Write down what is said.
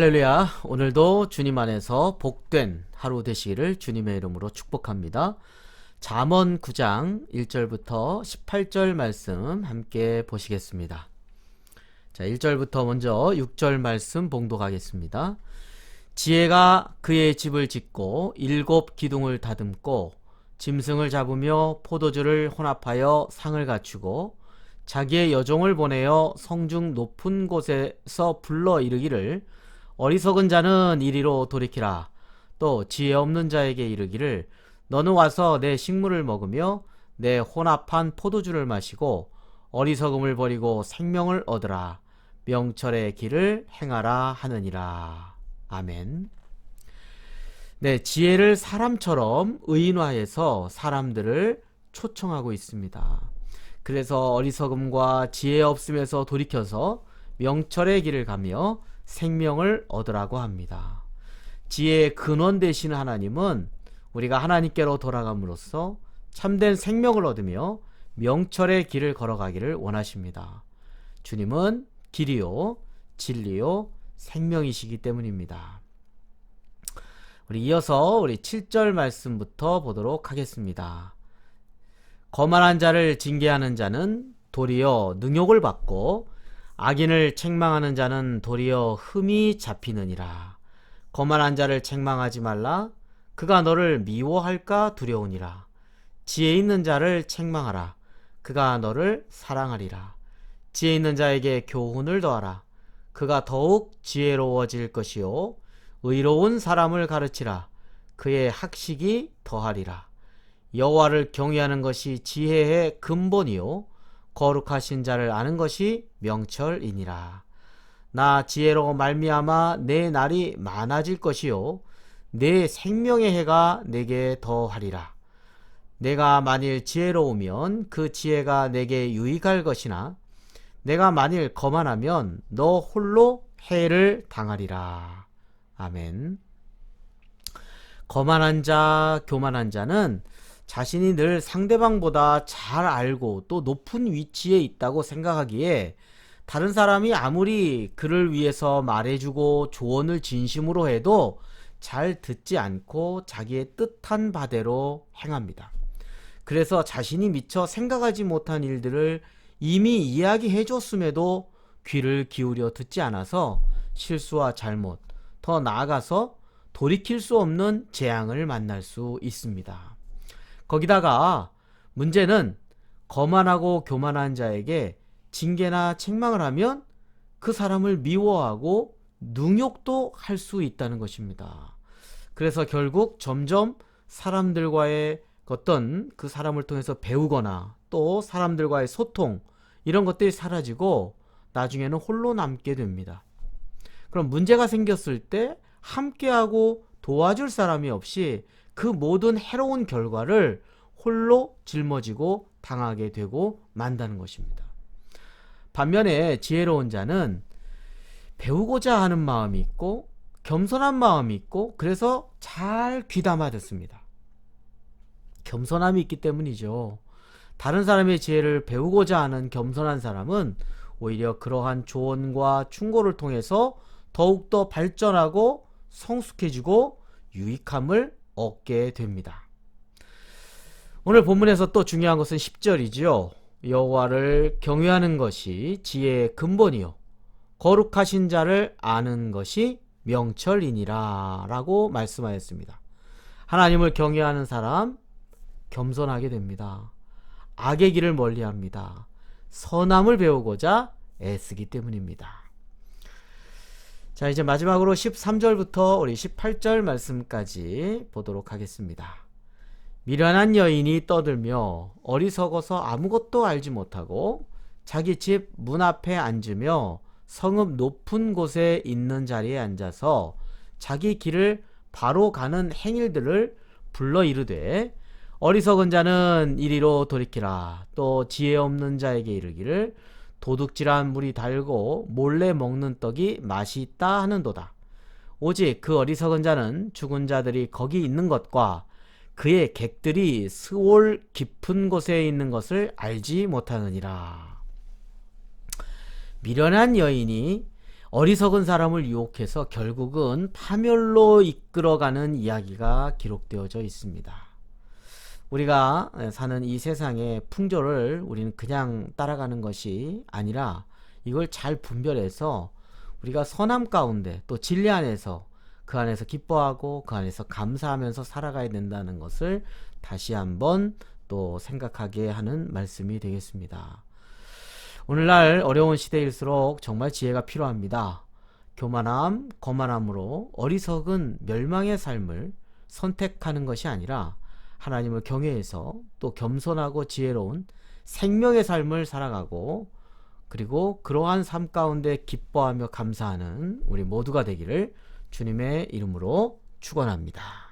할렐루야. 오늘도 주님 안에서 복된 하루 되시기를 주님의 이름으로 축복합니다. 잠언 9장 1절부터 18절 말씀 함께 보시겠습니다. 자, 1절부터 먼저 6절 말씀 봉독하겠습니다. 지혜가 그의 집을 짓고 7 기둥을 다듬고 짐승을 잡으며 포도주를 혼합하여 상을 갖추고 자기의 여종을 보내어 성중 높은 곳에서 불러 이르기를 어리석은 자는 이리로 돌이키라. 또 지혜 없는 자에게 이르기를 너는 와서 내 식물을 먹으며 내 혼합한 포도주를 마시고 어리석음을 버리고 생명을 얻으라. 명철의 길을 행하라 하느니라. 아멘. 네, 지혜를 사람처럼 의인화해서 사람들을 초청하고 있습니다. 그래서 어리석음과 지혜 없음에서 돌이켜서 명철의 길을 가며 생명을 얻으라고 합니다. 지혜의 근원 되시는 하나님은 우리가 하나님께로 돌아감으로써 참된 생명을 얻으며 명철의 길을 걸어가기를 원하십니다. 주님은 길이요, 진리요, 생명이시기 때문입니다. 우리 이어서 우리 7절 말씀부터 보도록 하겠습니다. 거만한 자를 징계하는 자는 도리어 능욕을 받고 악인을 책망하는 자는 도리어 흠이 잡히느니라. 거만한 자를 책망하지 말라. 그가 너를 미워할까 두려우니라. 지혜 있는 자를 책망하라. 그가 너를 사랑하리라. 지혜 있는 자에게 교훈을 더하라. 그가 더욱 지혜로워질 것이요 의로운 사람을 가르치라. 그의 학식이 더하리라. 여호와를 경외하는 것이 지혜의 근본이요 거룩하신 자를 아는 것이 명철이니라. 나 지혜로 말미암아 내 날이 많아질 것이요 내 생명의 해가 내게 더하리라. 내가 만일 지혜로우면 그 지혜가 내게 유익할 것이나 내가 만일 거만하면 너 홀로 해를 당하리라. 아멘. 거만한 자, 교만한 자는 자신이 늘 상대방보다 잘 알고 또 높은 위치에 있다고 생각하기에 다른 사람이 아무리 그를 위해서 말해주고 조언을 진심으로 해도 잘 듣지 않고 자기의 뜻한 바대로 행합니다. 그래서 자신이 미처 생각하지 못한 일들을 이미 이야기해 줬음에도 귀를 기울여 듣지 않아서 실수와 잘못, 더 나아가서 돌이킬 수 없는 재앙을 만날 수 있습니다. 거기다가 문제는 거만하고 교만한 자에게 징계나 책망을 하면 그 사람을 미워하고 능욕도 할 수 있다는 것입니다. 그래서 결국 점점 사람들과의 어떤 그 사람을 통해서 배우거나 또 사람들과의 소통 이런 것들이 사라지고 나중에는 홀로 남게 됩니다. 그럼 문제가 생겼을 때 함께하고 도와줄 사람이 없이 그 모든 해로운 결과를 홀로 짊어지고 당하게 되고 만다는 것입니다. 반면에 지혜로운 자는 배우고자 하는 마음이 있고 겸손한 마음이 있고 그래서 잘 귀담아 듣습니다. 겸손함이 있기 때문이죠. 다른 사람의 지혜를 배우고자 하는 겸손한 사람은 오히려 그러한 조언과 충고를 통해서 더욱더 발전하고 성숙해지고 유익함을 얻게 됩니다. 오늘 본문에서 또 중요한 것은 10절이지요. 여호와를 경외하는 것이 지혜의 근본이요 거룩하신 자를 아는 것이 명철이니라 라고 말씀하였습니다. 하나님을 경외하는 사람 겸손하게 됩니다. 악의 길을 멀리합니다. 선함을 배우고자 애쓰기 때문입니다. 자, 이제 마지막으로 13절부터 우리 18절 말씀까지 보도록 하겠습니다. 미련한 여인이 떠들며 어리석어서 아무것도 알지 못하고 자기 집 문 앞에 앉으며 성읍 높은 곳에 있는 자리에 앉아서 자기 길을 바로 가는 행일들을 불러 이르되 어리석은 자는 이리로 돌이키라. 또 지혜 없는 자에게 이르기를 도둑질한 물이 달고 몰래 먹는 떡이 맛이 있다 하는도다. 오직 그 어리석은 자는 죽은 자들이 거기 있는 것과 그의 객들이 스올 깊은 곳에 있는 것을 알지 못하느니라. 미련한 여인이 어리석은 사람을 유혹해서 결국은 파멸로 이끌어가는 이야기가 기록되어져 있습니다. 우리가 사는 이 세상의 풍조를 우리는 그냥 따라가는 것이 아니라 이걸 잘 분별해서 우리가 선함 가운데 또 진리 안에서 그 안에서 기뻐하고 그 안에서 감사하면서 살아가야 된다는 것을 다시 한번 또 생각하게 하는 말씀이 되겠습니다. 오늘날 어려운 시대일수록 정말 지혜가 필요합니다. 교만함, 거만함으로 어리석은 멸망의 삶을 선택하는 것이 아니라 하나님을 경외해서 또 겸손하고 지혜로운 생명의 삶을 살아가고 그리고 그러한 삶 가운데 기뻐하며 감사하는 우리 모두가 되기를 주님의 이름으로 축원합니다.